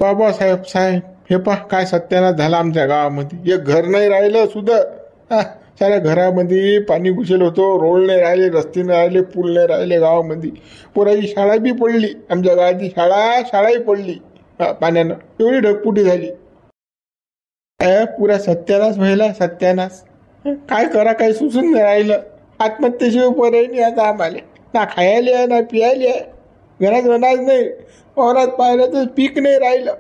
बाबासाहेब साहेब हे पहा काय सत्यानाश झाला आमच्या गावामध्ये. एक घर नाही राहिलं सुद्धा. साऱ्या घरामध्ये पाणी घुसेल होतो. रोड नाही राहिले, रस्ते नाही राहिले, पूल नाही राहिले गावामध्ये. पोराची शाळा बी पडली, आमच्या गावाची शाळाही पडली पाण्यानं. एवढी ढगपुटी झाली. पुरा सत्यानाश व्हायला सत्यानाश. काय करा काही सुचून नाही राहिलं. आत्महत्येशिवाय पर्याय नाही आता आम्हाला. ना खायला आहे ना पियायला आहे. घरात अनाज नाही, वावरात पाहिलं तर पीक नाही राहिलं.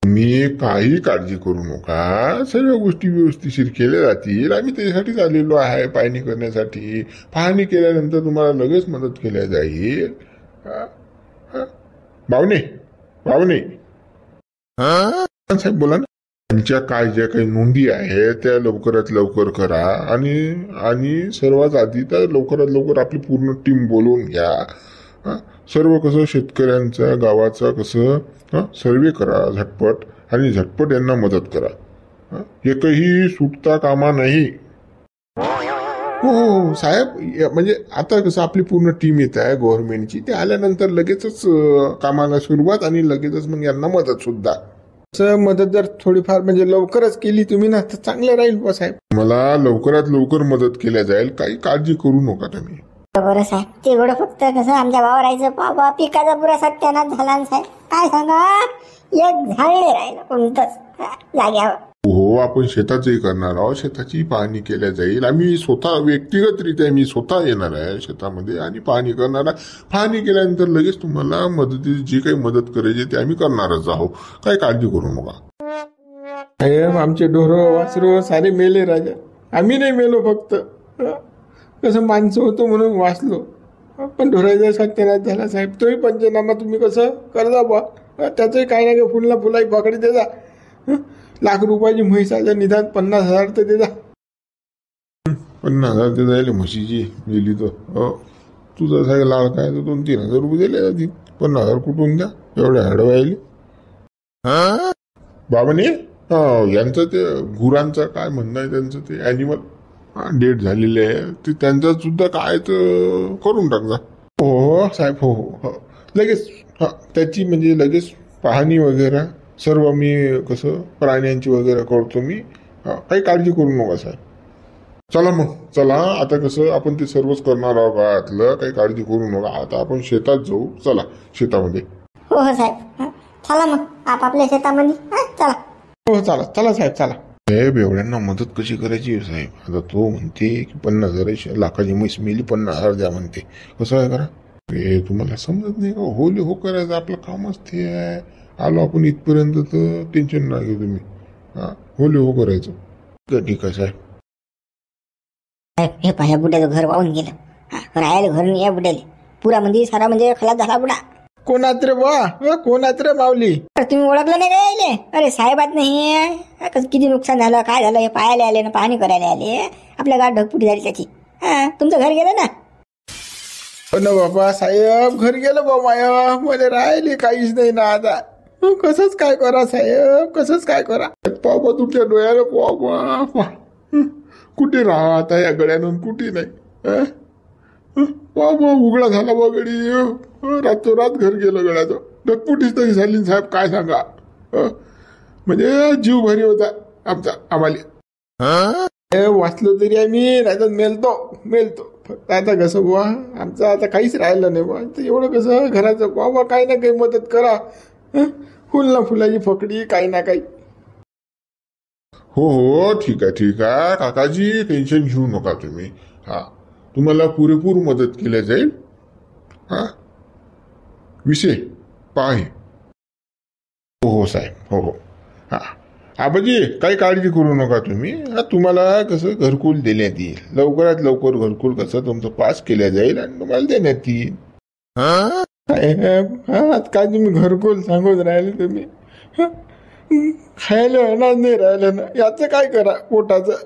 मी काही काळजी करू नका, सर्व गोष्टी व्यवस्थिशीर केल्या जातील. आम्ही त्याच्यासाठीच आलेलो आहे, पाहणी करण्यासाठी. पाहणी केल्यानंतर तुम्हाला लगेच मदत केल्या जाईल. बावणे साहेब बोला ना. त्यांच्या काय ज्या काही नोंदी आहेत त्या लवकरात लवकर करा आणि सर्वात आधी तर लवकरात लवकर आपली पूर्ण टीम बोलवून घ्या. सर्व कसं शेतकऱ्यांचा गावाचा कसं सर्वे करा झटपट आणि झटपट यांना मदत करा. एकही सुटता कामा नाही. हो साहेब, म्हणजे आता कसं आपली पूर्ण टीम येत आहे गव्हर्नमेंटची. ते आल्यानंतर लगेचच कामाला सुरुवात आणि लगेचच मग यांना मदत सुद्धा. मदत जर थोडीफार म्हणजे लवकरच केली तुम्ही ना तर चांगलं राहील बा साहेब. मला लवकरात लवकर मदत केल्या जाईल, काही काळजी करू नका तुम्ही. बरोबर साहेब. ते एवढं फक्त कसं आमच्या वावरायचं बाबा पिकाचा पुरा सत्यानाश झाला साहेब. काय सांगा, एक झाड नाही राहिलं कोणतंच जाग्यावर. हो, आपण शेताचंही करणार आहोत. शेताची पाहणी केल्या जाईल. आम्ही स्वतः व्यक्तिगतरित्या मी स्वतः येणार आहे शेतामध्ये आणि पाहणी करणार आहे. पाहणी केल्यानंतर लगेच तुम्हाला मदतीची जी काही मदत करायची ते आम्ही करणारच आहोत. काही काळजी करू नका साहेब. आमचे ढोरं वासरू सारे मेले राजा. आम्ही नाही मेलो, फक्त कसं माणसं होतो म्हणून वाचलो. पण ढोराचा सत्यानाश झाला साहेब. तोही पंचनामा तुम्ही कसं करता बा. त्याचंही काही ना काही फुलाई पकडी देता. लाख रुपयाची म्हैसाचं निदान 50,000 तर देता. 50,000 ते जायला म्हशीची गेली तर. तुझा साहेब लाड काय तर 2-3 हजार रुपये दिले जातील. 50,000 कुठून द्या एवढ्या हडवायले. बाबाने यांचं ते गुरांचं काय म्हणणं आहे त्यांचं ते ॲनिमल डेट झालेले आहे ते त्यांचं सुद्धा काय तर करून टाकजा. हो साहेब. हो हो लगेच. त्याची म्हणजे लगेच पाहणी वगैरे सर्व मी कसं प्राण्यांची वगैरे करतो मी. काही काळजी करू नका साहेब. चला मग चला, आता कसं आपण ते सर्वच करणार आहोत गावातलं. काही काळजी करू नका. आता आपण शेतात जाऊ. चला शेतामध्ये. हो हो साहेब. चला मग आपापल्या शेतामध्ये. चला. हो चला चला साहेब चला. साहेब एवढ्यांना मदत कशी करायची साहेब. आता तो म्हणते की 50,000 लाखाची म्हैस मेली, 50,000 द्या म्हणते. कसं आहे करा. तुम्हाला समजत नाही का. होले हो करायचं आपलं कामच ते आहे. आलो आपण इथपर्यंत तर टेन्शन नाही घेऊ तुम्ही. होले हो करायचं. ठीक आहे साहेब. हे पाह्या बुड्याचं घर वाहून गेलं. राहायला घर नाही या बुड्याले. पुरा म्हणजे सारा म्हणजे खलास झाला बुडा. कोणात रे बा. कोणात रे माऊली. तुम्ही ओळखलं नाही काय आले. अरे साहेबात नाही. किती नुकसान झालं काय झालं हे पाहायला आले ना पाहणी करायला आले. आपल्या गावात ढगपुटी झाली त्याची. तुमचं घर गेलं ना. न बाबा साहेब घर गेलं बा माया. मध्ये राहिले काहीच नाही ना आता. कसंच काय करा साहेब, कसंच काय करा. बाबा तुमच्या डोळ्याला बाबा कुठे राहा आता या गड्यानं कुठे नाही. बाबा उघडा झाला बा गडी. रातोरात घर गेलं गड्याचं. ढगपुटीच तरी झाली साहेब. काय सांगा. म्हणजे जीव भरी होता आमचा आम्हाला. वाचलो तरी आम्ही नाही तर मेलतो. फक्त आता कसं बुवा आमचं आता काहीच राहिलं नाही बुवा. एवढं कसं घराचं बाबा काही ना काही मदत करा. फुल ना फुलाची फकडी काही ना काही. हो ठीक आहे काकाजी, टेन्शन घेऊ नका तुम्ही. तुम्हाला पुरेपूर मदत केल्या जाईल. विषय पाहे. हो साहेब. हो आबाजी काही काळजी करू नका तुम्ही. तुम्हाला कसं घरकुल देण्यात येईल. लवकरात लवकर घरकुल कसं तुमचं पास केल्या जाईल आणि तुम्हाला देण्यात येईल. काय तुम्ही घरकुल सांगून राहिले तुम्ही. खायला अनाज नाही राहिलं ना. याचं काय करा पोटाचं.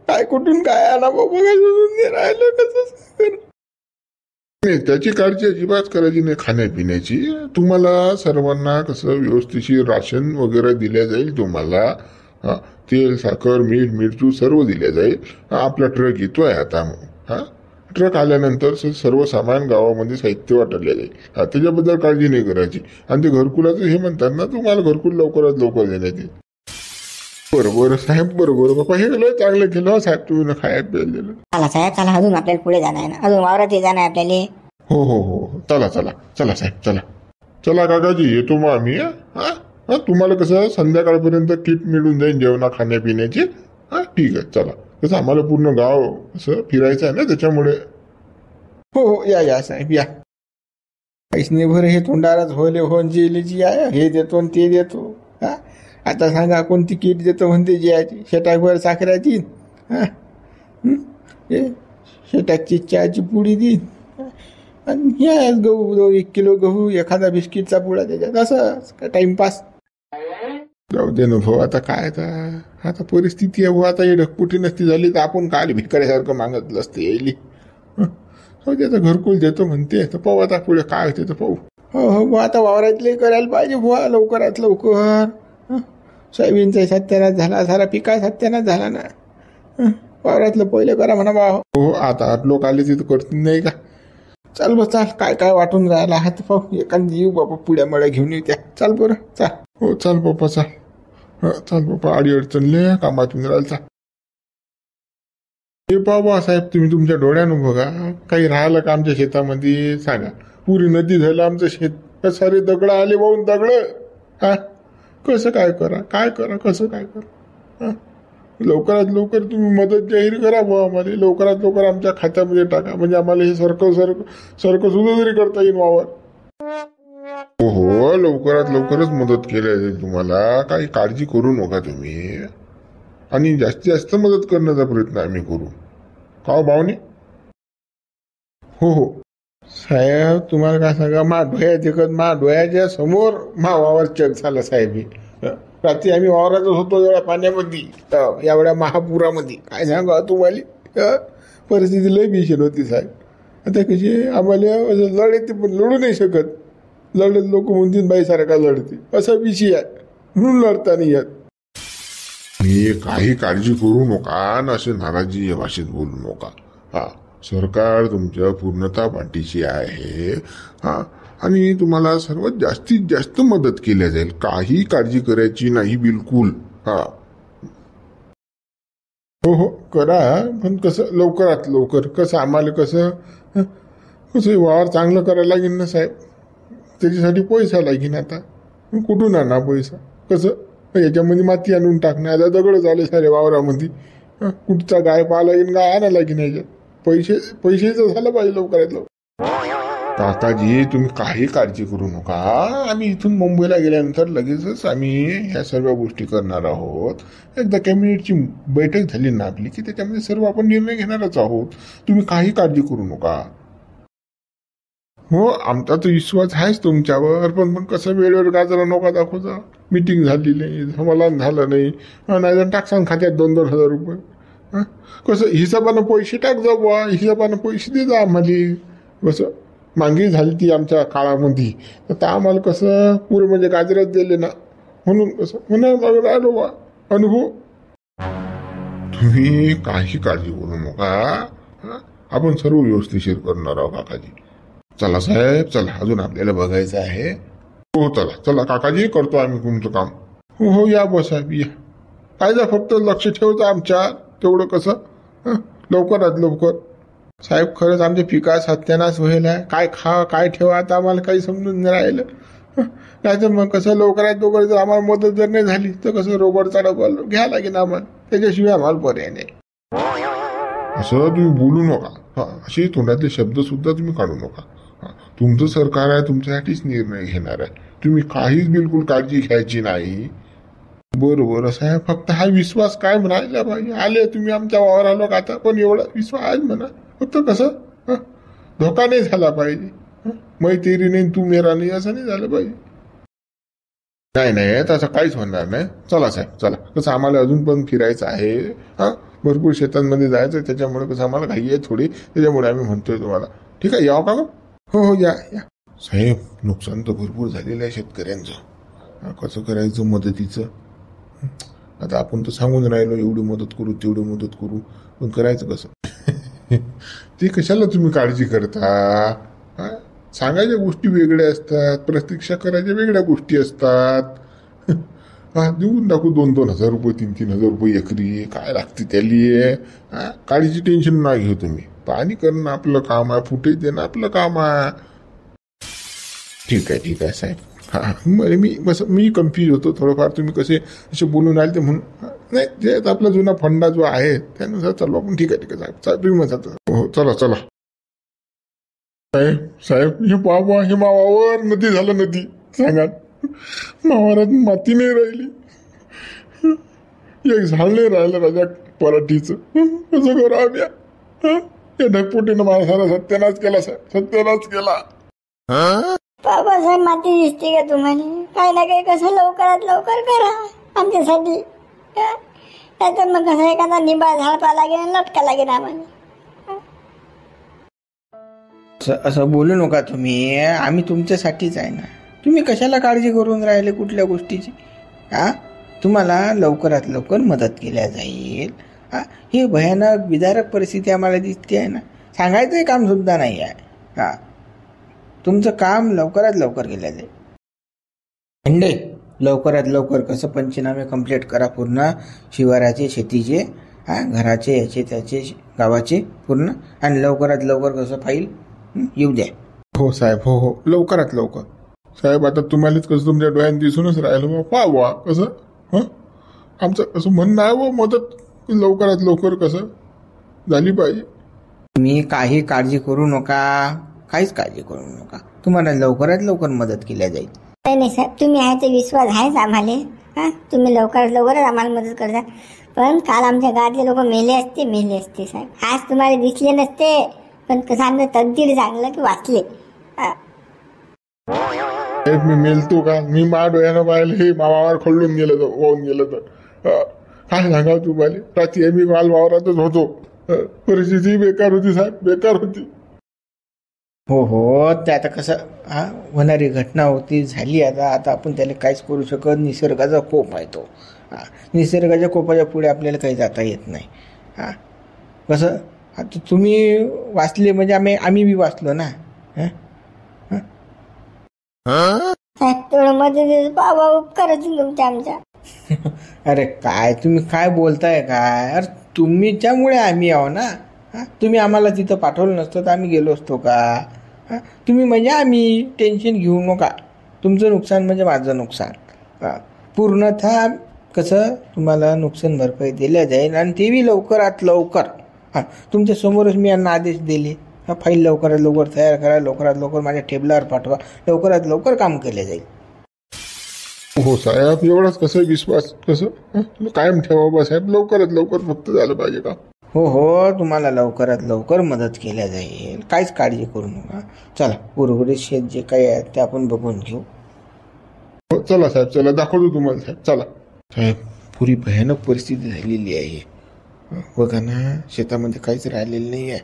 काय कुठून काय आणा बाबा. काय नाही राहिलं कसं करा. त्याची काळजी अजिबात करायची नाही. खाण्यापिण्याची तुम्हाला सर्वांना कसं व्यवस्थिशीर राशन वगैरे दिल्या जाईल. तुम्हाला तेल साखर मीठ मिरचू सर्व दिल्या जाईल. आपला ट्रक येतोय आता. ट्रक आल्यानंतर सर्व सामान गावामध्ये साहित्य वाटले जाईल. त्याच्याबद्दल काळजी नाही करायची. आणि ते घरकुलाचं हे म्हणतात ना, तुम्हाला घरकुल लवकरात लवकर देण्यात येईल. बरोबर साहेब, बरोबर बाबा, हे लय चांगलं केलं साहेब, तुम्ही ना खायला प्यायला दिलं. चला साहेब चला, अजून आपल्याला पुढे जाणं आहे ना, अजून वावरात जाणं आहे आपल्याला. हो हो हो, चला चला चला साहेब, चला चला काकाजी, येतो मग आम्ही. तुम्हाला कसं संध्याकाळपर्यंत किट मिळून जाईल जेवणा खाण्यापिण्याची. ठीक आहे, चला. कसं आम्हाला पूर्ण गाव असं फिरायचं आहे ना, त्याच्यामुळे. हो हो, या या साहेब या. काहीच नाही भर हे तोंडाराच होले होऊन जेलीची आहे, हे देतो आणि ते देतो. आता सांगा कोणती किट देतो म्हणते जियाची? शेटाकभर साखराची, शेटाकची चहाची पुडी देईन, आणि या गहू 1 किलो गहू, एखादा बिस्किटचा पुडा त्याच्यात, असं टाइमपास. जाऊ दे ना भाऊ, आता काय आता परिस्थिती आहे भाऊ. आता ही ढकपुटी नसती झाली तर आपण काल भिकाऱ्यासारखं मागत असते यायली. हो ते आता घरकुल देतो म्हणते, तर पाहू आता पुढे काय होते तर पाहू. हो हो, आता वावरातले करायला पाहिजे बुवा लवकरात लवकर. सोयाबीनचा सत्यानाश झाला, सारा पिका सत्यानाश झाला ना. वावरातलं पहिले करा म्हणा बा. हो, आता लोक आले तिथं करतील नाही का. चाल बस, चाल. काय काय वाटून राहिला हात पाहू. एखादी येऊ बाबा पुड्या मळ्या घेऊन येऊ त्या. चाल बरं, चाल. हो चाल बाप्पा, चाल. चाल बाप्पा, अडी अडचणले कामातून राहिल. हे बाबा साहेब, तुम्ही तुमच्या डोळ्यानं बघा, काही राहिलं का आमच्या शेतामध्ये सांगा. पुरी नदी झालं आमचं शेत, सारे दगड आले वाहून, दगड. कसं काय करा, कसं काय करा. लवकरात लवकर तुम्ही मदत जाहीर करा बुवा आम्हाला. लवकरात लवकर आमच्या खात्यामध्ये टाका, म्हणजे आम्हाला हे सरकं सुद्धा तरी करता येईल वावर. हो, लवकरात लवकरच मदत केली जाईल तुम्हाला. काही काळजी करू नका तुम्ही. आणि जास्तीत जास्त मदत करण्याचा प्रयत्न आम्ही करू. का भावने? हो हो साहेब, तुम्हाला काय सांगा, डोळ्याच्या समोर वावर चेक झालं साहेब. रात्री आम्ही वावरातच होतो एवढ्या पाण्यामध्ये, एवढ्या महापुरामध्ये. काय सांगा तुम्हाला, परिस्थिती लय भीषण होती साहेब. आता कशी आम्हाला लढ येते, पण लढू नाही शकत. लढत लोक म्हणतील बाई सारखा लढते, असा विषय आहे, म्हणून लढता नाही येत. मी काही काळजी करू नका ना, असे नाराजी भाषेत बोलू नका. सरकार तुमच्या पूर्णतः पाठीशी आहे. आणि तुम्हाला सर्वात जास्तीत जास्त मदत केली जाईल. काही काळजी करायची नाही बिलकुल. हो हो करा, पण कसं लवकरात लवकर. कसं आम्हाला कसं वावर चांगलं करायला लागेल ना साहेब. त्याच्यासाठी पैसा लागेल. आता कुठून आणा पैसा? कसं याच्यामध्ये माती आणून टाकणार, दगड झाले सारे वावरामध्ये. कुठचा गाय पाहायला लागेल, गाय आणायला लागेल. याच्यात पैशाचं झालं पाहिजे लवकरात लवकर. काकाजी, तुम्ही काही काळजी करू नका. आम्ही इथून मुंबईला गेल्यानंतर लगेचच आम्ही ह्या सर्व गोष्टी करणार आहोत. एकदा कॅबिनेटची बैठक झाली ना आपली, की त्याच्यामध्ये सर्व आपण निर्णय घेणारच आहोत. तुम्ही काही काळजी करू नका. हो, आमचा तर विश्वास आहेच तुमच्यावर, पण कसं वेळेवर गाजरा नका दाखवता. मीटिंग झाली नाही, समाधान झालं नाही, नाही टाकसान खात्यात 2,000 रुपये. कसं हिशोबानं पैसे टाक जा बुवा, हिशोबानं पैसे दे जा आम्हाला. कसं मागे झाली ती आमच्या काळामध्ये, तर आम्हाला कसं पुरे म्हणजे गाजरच दिले ना, म्हणून कसं म्हणून राहिलो बा अनुभव. तुम्ही काही काळजी करू नका. आपण सर्व व्यवस्थिशीर करणार आहोत काकाजी. चला साहेब, चला, अजून आपल्याला बघायचं आहे. हो चला चला काकाजी, करतो आम्ही तुमचं काम. हो हो, या बस साहेब या. पाहिजे फक्त लक्ष ठेवतं आमच्या तेवढं. कसं लवकरात लवकर साहेब. खरंच आमच्या पिका सत्यानाश व्हायला आहे. काय खा काय ठेवा आता आम्हाला काही समजून नाही राहिलं. नाही तर मग कसं लवकरात लवकर जर आम्हाला मदत जर नाही झाली तर कसं रोबडचा डबा घ्या लागेल आम्हाला. त्याच्याशिवाय आम्हाला पर्याय नाही. असं तुम्ही बोलू नका. असे तोंडातले शब्द सुद्धा तुम्ही काढू नका. तुमचं सरकार आहे, तुमच्यासाठीच निर्णय घेणार आहे. तुम्ही काहीच बिलकुल काळजी घ्यायची नाही. बरोबर साहेब, फक्त हा विश्वास काय म्हणायला पाहिजे. आले तुम्ही आमच्या वावराला का आता, पण एवढा विश्वास आहे म्हणा. फक्त कसं धोका नाही झाला पाहिजे. मै तेरी नाही तू मेरा नाही, असं नाही झालं पाहिजे. नाही नाही, तसं काहीच होणार नाही. चला साहेब चला. कसं आम्हाला अजून पण फिरायचं आहे. भरपूर शेतांमध्ये जायचं, त्याच्यामुळे कसं आम्हाला घाई आहे थोडी, त्याच्यामुळे आम्ही म्हणतोय तुम्हाला. ठीक आहे, यावं का मग? हो हो या या. साहेब, नुकसान तर भरपूर झालेलं आहे शेतकऱ्यांचं. कसं करायचं मदतीचं? आता आपण तर सांगून राहिलो एवढी मदत करू तेवढी मदत करू, पण करायचं कसं? ते कशाला तुम्ही काळजी करता? हा? सांगायच्या गोष्टी वेगळ्या असतात, प्रतीक्षा करायच्या वेगळ्या गोष्टी असतात. हा, देऊन टाकू 2,000 रुपये 3,000 रुपये एकरी, काय लागते त्याली? काळीची टेन्शन ना घेऊ तुम्ही. पाणी करणं आपलं काम आहे, फुटेज देणं आपलं काम आहे. ठीक आहे साहेब. हा, मी कन्फ्यूज होतो थोडंफार, तुम्ही असे बोलून राहिले ते म्हणून. नाही, जे आपला जुना फंडा जो आहे त्यानुसार चालू आपण. ठीक आहे साहेब, तुम्ही म्हणता. हो, चला. साहेब हे बाबा, हे मावावर नदी झालं. नदी सांगा, मावारात माती नाही राहिली, एक झाड नाही राहिलं राजा पराठीचं. कसं करू आम्ही? या ढगपोटीनं माणसाला सत्यानाश केला साहेब, सत्यानाश केला. बाबासाहेब माती दिसते का तुम्हाला? काही ना काही कसं लवकरात लवकर करा आमच्यासाठी. नाहीतर मग कसं एखादा निंबा झाडपा लागेल, लटका लागेल आम्हाला. असं बोलू नका तुम्ही. आम्ही तुमच्यासाठीच आहे ना. तुम्ही कशाला काळजी करून राहिले कुठल्या गोष्टीची? तुम्हाला लवकरात लवकर मदत केल्या जाईल. ही भयानक विदारक परिस्थिती आम्हाला दिसते आहे ना. सांगायचं काम सुद्धा नाही आहे. तुमचं काम लवकरात लवकर केलं जाईल. अंडे लवकरात लवकर कसं पंचनामे कंप्लीट करा पूर्ण, शिवाराचे, शेतीचे, घराचे, याचे त्याचे, गावाचे पूर्ण. आणि लवकरात लवकर कसं फाईल येऊ द्या. हो साहेब, हो लवकरात लवकर. साहेब आता तुम्हालाच कसं तुमच्या डोळ्यात दिसूनच राहिलं. वा कसं आमचं कसं म्हणणं आहे, मदत लवकरात लवकर कसं झाली पाहिजे. तुम्ही काही काळजी करू नका, काहीच काळजी करू नका. तुम्हाला लवकरात लवकर मदत केल्या जाईल. नाही साहेब, तुम्ही आहे ते विश्वास आहेच आम्हाला. तुम्ही लवकरात लवकरच आम्हाला मदत करता. पण काल आमच्या गावातले लोक मेले असते साहेब. आज तुम्हाला दिसले नसते, पण कसं आमचं तकदीर चांगलं की वाचले. मी मेलतो का? मी मा डोळ्यानं पाहिलं, हे मावावर खळून गेलं तर होऊन गेलं तर काय सांगा तुम्हाला. रात्री मी काल वावरातच होतो. परिस्थिती बेकार होती साहेब, बेकार होती. हो ते आता कसं होणारी घटना होती, झाली. आता आपण त्याला काहीच करू शकत. निसर्गाचा कोप आहे तो. निसर्गाच्या कोपाच्या पुढे आपल्याला काही जाता येत नाही. कसं आता तुम्ही वाचले म्हणजे आम्ही बी वाचलो ना. तेवढं मदत बाबा उपकारच तुमच्या आमच्या. अरे काय तुम्ही काय बोलताय काय? अरे तुम्हीच्यामुळे आम्ही आहो ना. तुम्ही आम्हाला तिथं पाठवलं नसतं तर आम्ही गेलो असतो का? तुम्ही म्हणजे आम्ही. टेन्शन घेऊ नका. तुमचं नुकसान म्हणजे माझं नुकसान. पूर्णतः कसं तुम्हाला नुकसान भरपाई दिल्या जाईल, आणि तेही लवकरात लवकर. तुमच्या समोरच मी यांना आदेश दिले. फाईल लवकरात लवकर तयार करा, लवकरात लवकर माझ्या टेबलावर पाठवा, लवकरात लवकर काम केले जाईल. हो साहेब, एवढाच कसं विश्वास कसं कायम ठेवा साहेब. लवकरात लवकर फक्त झालं पाहिजे का? हो तुम्हाला लवकरात लवकर मदत केल्या जाईल. काहीच काळजी करू नका. चला उर्वरित शेत जे काही आहे ते आपण बघून घेऊ. चला साहेब, चला दाखवतो तुम्हाला साहेब. चला साहेब, पुरी भयानक परिस्थिती झालेली आहे. बघा ना, शेतामध्ये काहीच राहिलेलं नाही आहे.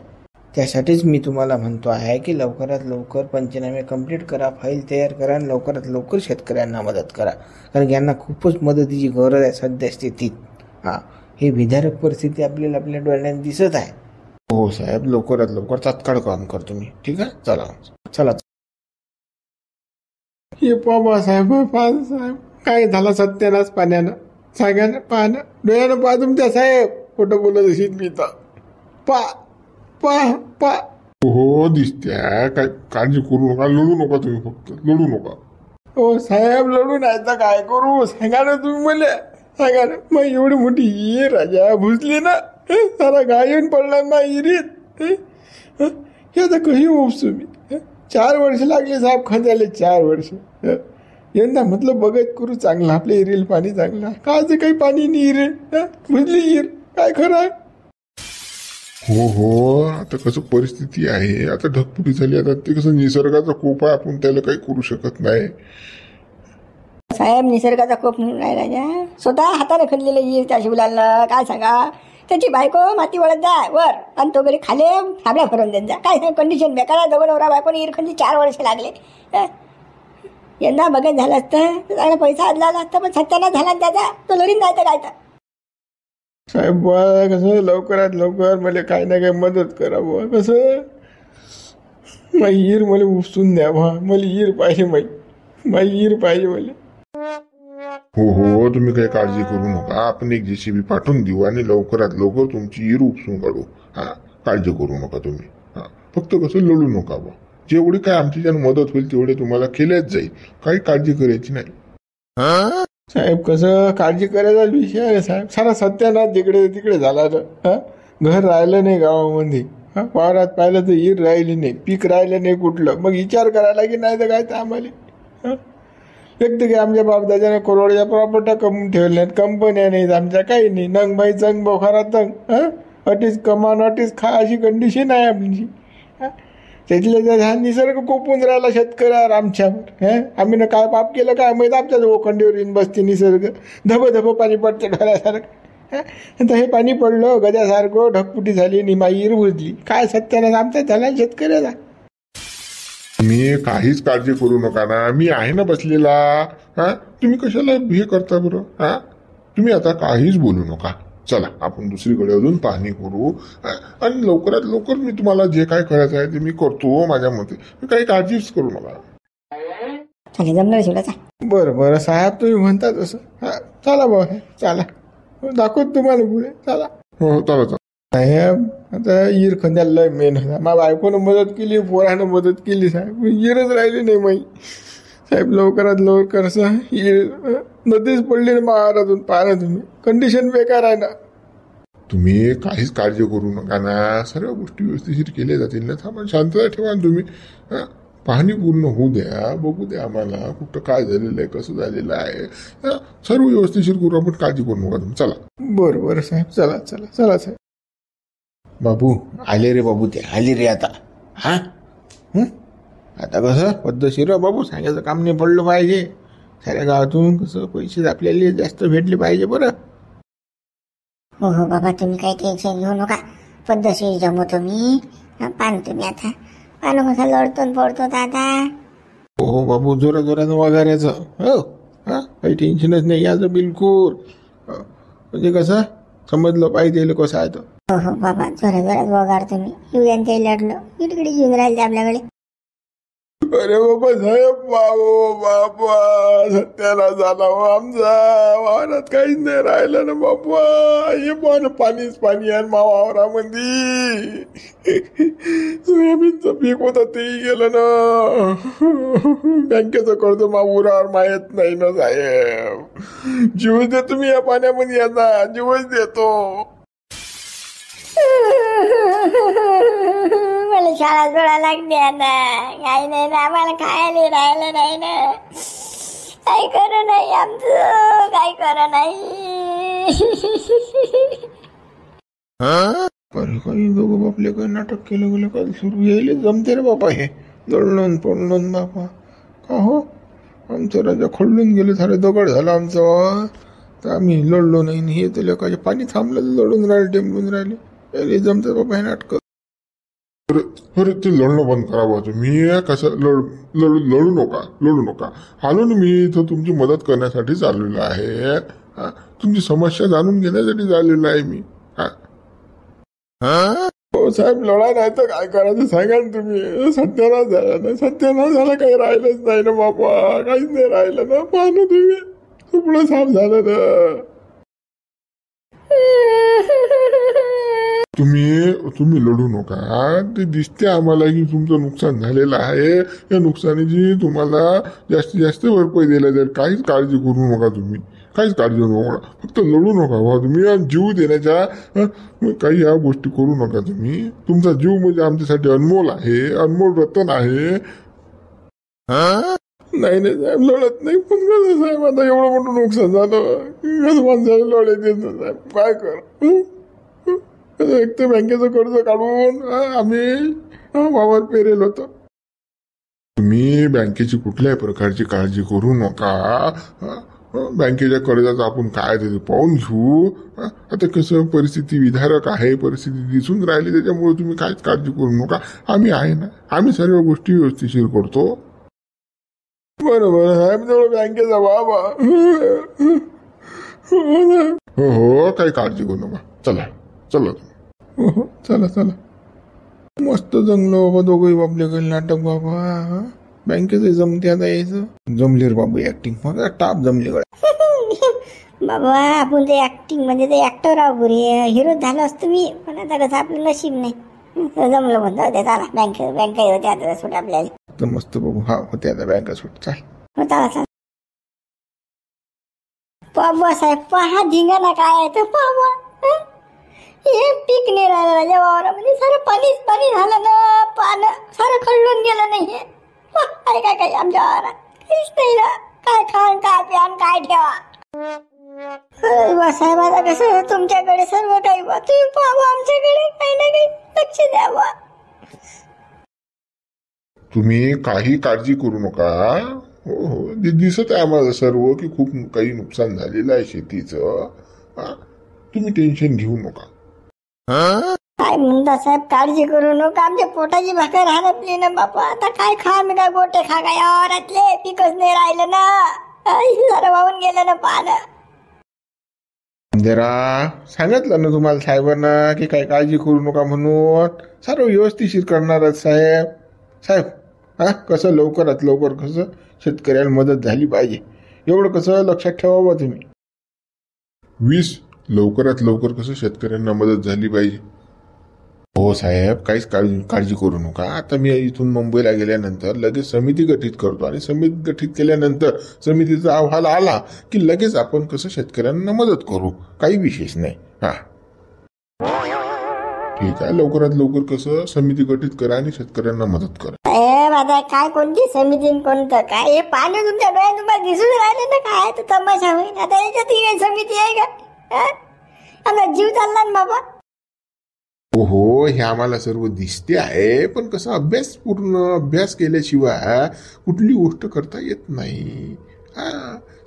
त्यासाठीच मी तुम्हाला म्हणतो आहे की लवकरात लवकर पंचनामे कंप्लीट करा, फाईल तयार करा, आणि लवकरात लवकर शेतकऱ्यांना मदत करा. कारण यांना खूपच मदतीची गरज आहे सध्या स्थितीत. ही विदारक परिस्थिती आपल्याला आपल्या डोळ्यात दिसत आहे. हो साहेब, लवकरात लवकर तात्काळ काम करतो मी. ठीक आहे, चला. हे बाबासाहेब, साहेब काय झाला सत्यानाश पाण्यानं. सांगा पाहणं, डोळ्यानं पहा तुमच्या साहेब. खोटं बोलत अशीत मी तर. पा हो दिसत्या. काय काळजी करू नका, लढू नका तुम्ही, फक्त लढू नका. हो साहेब, लढून आहे तर काय करू सांगा ना तुम्ही मला. सांगा ना. मग एवढी मोठी हिर राजा भुजली ना, सारा गाय येऊन पडला ना हिरीत. हे आता कशी उपसू मी. 4 वर्ष लागले साहेब खंदायला, 4 वर्ष. यंदा म्हटलं बघत करू चांगलं, आपल्या हिरीला पाणी चांगलं. कायचं काही पाणी नाही हिरे, भुजली हिर. काय खरं आहे. हो आता कसं परिस्थिती आहे, आता ढगफुटी झाली. आता ते कसं निसर्गाचा कोप आहे, आपण त्याला काही करू शकत नाही साहेब. निसर्गाचा कोप म्हणून नाही राजा, स्वतः हाताने खणलेलं येईल त्या शिवलालनं. काय सांगा, त्याची बायको माती वळत जा वर, आणि तो घरी खाले साबळ्या भरून देत जा. काय सांग कंडिशन बेकार. दोघं नवरा बायकोने इरखंडी 4 वर्ष लागले. यंदा बघत झालं असतं तर चांगला पैसा आदला असता, पण सत्यानाश झाला त्याचा. तो लढीन जायचं काय तर. साहेब बुवा कसं लवकरात लवकर मला काही ना काही मदत करा बुवा. कसं माझी ईर मला उपसून द्या बुवा. मला ईर पाहिजे, माझी ईर पाहिजे मला. हो तुम्ही काही काळजी करू नका. आपण एक JCB पाठवून देऊ आणि लवकरात लवकर तुमची ईर उपसून काढू. काळजी करू नका तुम्ही. फक्त कसं लढू नका बा. जेवढी काय आमची ज्यानं मदत होईल तेवढे तुम्हाला केल्याच जाईल. काही काळजी करायची नाही. साहेब कसं काळजी करायचा विषय आहे साहेब. सारा सत्यानाश जिकडे तिकडे झाला तर घर राहिलं नाही गावामध्ये. वावरात पाहिलं तर ईर राहिली नाही, पीक राहिलं नाही कुठलं. मग विचार करायला की नाही तर काय तर आम्हाला. एक तर की आमच्या बापदादाने करोडच्या प्रॉपर्ट्या कमवून ठेवल्या नाहीत, कंपन्या नाहीत आमच्या, काही नाही. नंग बाई चंग बोखारा तंग. अटीच कमान अटीच खा अशी कंडिशन आहे आपली. त्यातल्या त्यात हा निसर्ग कोपून राहिला शेतकऱ्यावर आमच्यावर. आम्ही ना काय पाप केलं काय माहीत. आमच्याच ओखंडीवर येऊन बसते निसर्ग. धब पाणी पडते ढोल्यासारखं. तर हे पाणी पडलं गद्यासारखं, ढगपुटी झाली, निमाई ईर बुजली. काय सत्यानाश आमचा झाला शेतकऱ्याला. तुम्ही काहीच काळजी करू नका ना. मी आहे ना बसलेला. तुम्ही कशाला हे करता बरं. तुम्ही आता काहीच बोलू नका. चला आपण दुसरीकडे अजून पाहणी करू आणि लवकरात लवकर मी तुम्हाला जे काय करायचं आहे ते मी करतो माझ्या मते. काही काळजीच करू नका. जमणार शिवलाचा. बरं साहेब तुम्ही म्हणता तसं. चला भाऊ चला दाखवत तुम्हाला पुढे. चला हो चला. साहेब आता ईर खंद्याला लय मेन होता. माझ्या बायकोनं मदत केली, पोरानं मदत केली साहेब. ईरच राहिली नाही माई. साहेब लवकरात लवकर असं नदीच पडली ना महारातून. पाहा तुम्ही कंडिशन बेकार आहे ना. तुम्ही काहीच काळजी करू नका ना. सर्व गोष्टी व्यवस्थित केल्या जातील ना. थांबा शांतता ठेवा तुम्ही. पाहणी पूर्ण होऊ द्या, बघू द्या आम्हाला कुठं काय झालेलं आहे, कसं झालेलं आहे. सर्व व्यवस्थित करू आपण. काळजी करू नका तुम्ही. चला. बरं साहेब चला चला चला साहेब. बाबू आले रे बाबू, ते आले रे आता. आता कसं पद्धतशीर बाबू सांगायचं काम नाही पडलं पाहिजे. साऱ्या गावातून कसं पैसे आपल्याला जास्त भेटले पाहिजे. बरं हो बाबा तुम्ही काही टेन्शन घेऊ नका. पद्धतशीर जमवतो मी. पान तुम्ही आता पानं कसा लढतो पडतो आता. हो बाबू जोरानं वगैरेचं. हो काही टेन्शनच नाही याचं बिलकुल. म्हणजे कसं समजलं पाहिजे कसं आहे तर. हो बाबा जोरात वगार तुम्ही. येऊ ते लढलं इकडे येऊन राहिले आपल्याकडे. अरे बाबा साहेब बाबा सत्याला झाला आमचा. वावरात काहीच नाही राहिलं ना बाबा. हे पण पाणीच पाणी आहे मा वावरामध्ये. सोयाबीनचं पीक होतं तेही गेलं ना. बँकेचं कर्ज मा उरावर माहीत नाही ना साहेब. जीवच देतो मी या पाण्यामध्ये. याचा जीवच देतो. मला शाळा सोडा लागते आता. काही नाही ना आम्हाला खायला राहिलं नाही ना. काही खरं नाही आमचं. काही खरं नाही. काही दोघं बापले काही नाटक केलं गेलं काही सुरू येईल जमते रे बापा. हे दळणं पडणं बापा का हो. आमचं राजा खळून गेले सारे दगड झालं आमचं. तर आम्ही लढलो नाही. हे तर लोकांचे पाणी थांबलं लढून राहिले टेंबून राहिले. जमते बाबा हे नाटक. अरे ते लढणं बंद करावं तुम्ही. कसं लढू नका. आलो ना मी इथं तुमची मदत करण्यासाठीच आलेलो आहे. तुमची समस्या जाणून घेण्यासाठी आलेलो आहे मी. हो साहेब लढा नाही तर काय करायचं सांगा ना तुम्ही. सत्यानाश झाला ना. सत्यानाश झाला काही राहिलंच नाही ना बाबा. काहीच नाही राहिलं ना. पाहा ना तुम्ही सगळं साफ झालं ना. तुम्ही लढू नका. ते दिसते आम्हाला की तुमचं नुकसान झालेलं आहे. या नुकसानीची तुम्हाला जास्तीत जास्त भरपाई दिला जाईल. काहीच काळजी करू नका तुम्ही. काहीच काळजी करू नका. फक्त लढू नका बा तुम्ही. जीव देण्याच्या काही या गोष्टी करू नका तुम्ही. तुमचा जीव म्हणजे आमच्यासाठी अनमोल आहे. अनमोल रतन आहे. नाही साहेब लढत नाही. पण कसं साहेब आता एवढं मोठं नुकसान झालं. कसं माणसाला लढायचं देत साहेब. काय कर. एक तर बँकेचं कर्ज काढून आम्ही वावर पेरेल होतं. तुम्ही बँकेची कुठल्याही प्रकारची काळजी करू नका. बँकेच्या कर्जाचं आपण काय ते पाहून घेऊ. आता कसं परिस्थिती विदारक आहे. परिस्थिती दिसून राहिली त्याच्यामुळे तुम्ही काहीच काळजी करू नका. आम्ही आहे ना. आम्ही सर्व गोष्टी व्यवस्थिशीर करतो. बरोबर साहेब तेवढं बँकेचा बाबा हो हो, काही काळजी करू नका. चला चला. हो हो, चला चला. मस्त जमलं बाबा दोघंही बाबले गेले नाटक बाबा. बँकेचं जमते आता यायचं. जमले रे बाबू ऍक्टिंग, मग टाप जमली गड्या. बाबा आपण ते ऍक्टिंग म्हणजे ते ऍक्टर आहो रे, हिरो झालो असतो मी, पण आता कसं आपलं नशीब नाही. जमलं म्हणतो होते. चला बँक होते आता सुट आपल्याला. तर मस्त बाबू. हा होते आता बँका सुट. चाल. हो चला चला. बाबा साहेब पहा धिंगाणा काय आहे तर बाबा. हे पीक नाही राहिलं माझ्या वावरामध्ये. सारं पाणीच पाणी झालं ना. पानं सारं खळून गेलं नाही. हे काय काय काय आमच्या वावरात काहीच नाही ना. काय खाण काय प्यान काय ठेवा. साहेब आता कसं तुमच्याकडे सर्व काही बा, तुम्ही पाहा आमच्याकडे काही ना काही लक्ष द्यावा. तुम्ही काही काळजी करू नका. हो हो, दिसत आहे आम्हाला सर्व की खूप काही नुकसान झालेलं आहे शेतीचं. तुम्ही टेन्शन घेऊ नका. काय म्हणता साहेब, काळजी करू नका. आमच्या पोटाची भाकर हरपली ना बापा. आता काय खा मी काय गोटे खा काय औरातले पिकच नाही राहिलं ना. सारं वाहून गेलं ना पानं. जरा सांगितलं ना तुम्हाला साहेबांना की काही काळजी करू नका म्हणून. सर्व व्यवस्थिशीर करणार साहेब. साहेब हा कसं लवकरात लवकर कसं शेतकऱ्याला मदत झाली पाहिजे एवढं कसं लक्षात ठेवावं तुम्ही. 20 लवकरात लवकर कसं शेतकऱ्यांना मदत झाली पाहिजे. हो साहेब, काहीच काळजी करू नका. आता मी इथून मुंबईला गेल्यानंतर लगेच समिती गठीत करतो आणि समिती गठीत केल्यानंतर समितीचा अहवाल आला की लगेच आपण कसं शेतकऱ्यांना मदत करू. काही विशेष नाही. हा ठीक आहे, लवकरात लवकर कसं समिती गठीत करा आणि शेतकऱ्यांना मदत करा. साहेब आता काय कोणती समिती कोणतं काय. हे पाणी तुमच्या डोळ्यात तुम्हाला दिसून राहिलं ना. काय तर तमाशा होईल आता. याच्यात काही समिती आहे का. आमचा जीव चालला ना बाबा. हो हे आम्हाला सर्व दिसते आहे, पण कसं पूर्ण अभ्यास केल्याशिवाय कुठली गोष्ट करता येत नाही.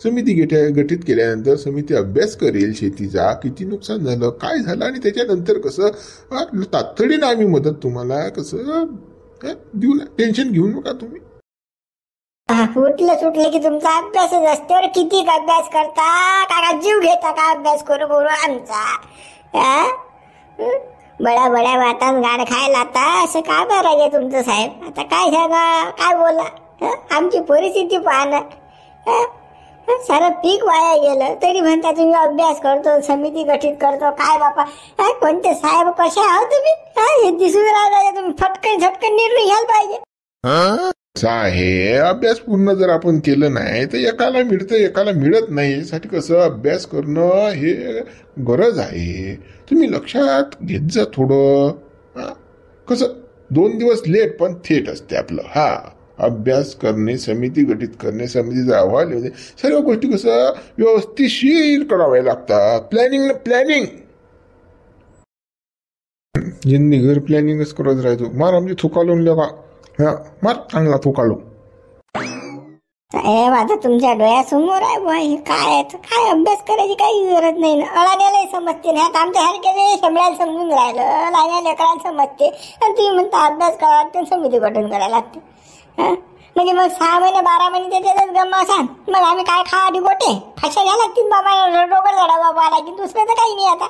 समिती गठीत केल्यानंतर समिती अभ्यास करेल शेतीचा किती नुकसान झालं काय झालं आणि त्याच्यानंतर कसं तातडीनं आम्ही मदत तुम्हाला कसं देऊ. टेन्शन घेऊ नका तुम्ही. उठलं सुटलं की तुमचा अभ्यासच असते. किती अभ्यास करता का जीव घेता का अभ्यास करू करू आमचा. बड्या बड्या वाटात गाड खायला आता असं काय करायचं तुमचं साहेब. आता काय सांगा काय बोला. आमची परिस्थिती पाहणं. सारं पीक वाया गेलं तरी म्हणता तुम्ही अभ्यास करतो समिती गठीत करतो. काय बापा कोणते साहेब कसे आहात तुम्ही. हे दिसून राहिलं तुम्ही झटकन निर्णय घ्यायला पाहिजे. आहे अभ्यास पूर्ण जर आपण केलं नाही तर एकाला मिळतं एकाला मिळत नाही. यासाठी कसं अभ्यास करणं हे गरज आहे. तुम्ही लक्षात घेत जा थोडं. कसं 2 दिवस लेट पण थेट असते आपलं. अभ्यास करणे समिती गठीत करणे समितीचा अहवाल येते सर्व गोष्टी कसं व्यवस्थितशीर कराव्या लागतात. प्लॅनिंग जिंदगीभर प्लॅनिंगच करत राहतो. मार आमची थुकालून लगा. मार चांगला थुकालो. साहेब आता तुमच्या डोळ्यासमोर आहे बुवा. हे काय अभ्यास करायची काही गरज नाही ना. अळाण्यालाही समजते नाही. आता आमच्यासारखे समजायला समजून राहिलं. लहान लेकरांना समजते आणि तुम्ही म्हणता अभ्यास करायला लागते समिती गठन करायला लागते. म्हणजे मग 6 महिने 12 महिने त्याच्यातच गम्मा सांग. मग आम्ही काय खावा गोटे फाशा घ्या लागतील बाबा. डोकर झाडा बाबा आला की दुसरं तर काही नाही. आता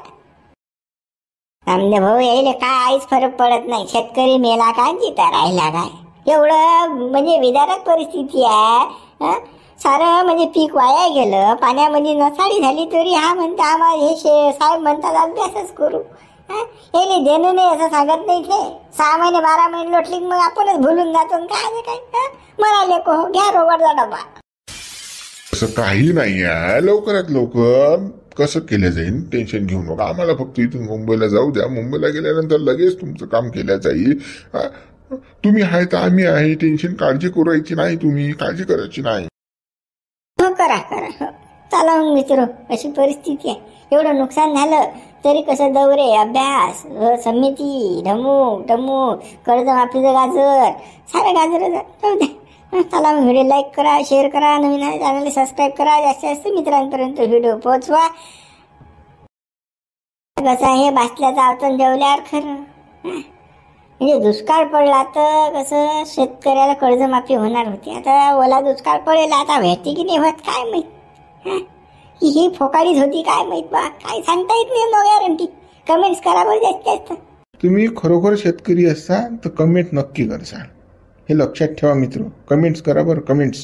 आमने भाऊ यायला काय आईच फरक पडत नाही. शेतकरी मेला काय जिता राहिला काय एवढं म्हणजे विदारक परिस्थिती आहे. सारं म्हणजे पीक वाया गेलं पाण्यामध्ये नसाडी झाली तरी म्हणता आम्हाला हे साहेब म्हणतात अभ्यासच करू. हे देणं नाही असं सांगत नाही. ते 6 महिने 12 महिने लोटली मग आपणच भुलून जातो. काय म्हणाले को घ्या रोगडचा डबा. असं काही नाही आहे. लवकरात लवकर कसं केलं जाईल टेन्शन घेऊ नका. आम्हाला फक्त इथून मुंबईला जाऊ द्या. मुंबईला गेल्यानंतर लगेच तुमचं काम केलं जाईल. तुम्ही आहे तर आम्ही आहे. टेन्शन काळजी करायची नाही. तुम्ही काळजी करायची नाही. हो करा चला मग मित्र. अशी परिस्थिती आहे. एवढं नुकसान झालं तरी कसं दौरे अभ्यास समिती ढमू कर्जमाफीचं गाजर सारं गाजर जाऊ द्या. चला मग व्हिडिओ लाईक करा शेअर करा. नवीन चॅनल सबस्क्राईब करा. जास्तीत जास्त मित्रांपर्यंत व्हिडिओ पोहोचवा. कसं आहे बासल्याचं आवतून जेवल्यावर खरं. म्हणजे दुष्काळ पडला तर कसं शेतकऱ्याला कर्जमाफी होणार होती. आता ओला दुष्काळ पडेल आता भेटते की नाही होत काय माहित. की ही फोकाडीच होती काय माहित बा, काय सांगता येत नाही, नो गॅरंटी. कमेंट्स करा बरं जास्तीत जास्त. तुम्ही खरोखर शेतकरी असाल तर कमेंट नक्की करसाल, हे लक्षात ठेवा मित्र. कमेंट्स करा बरं, कमेंट्स.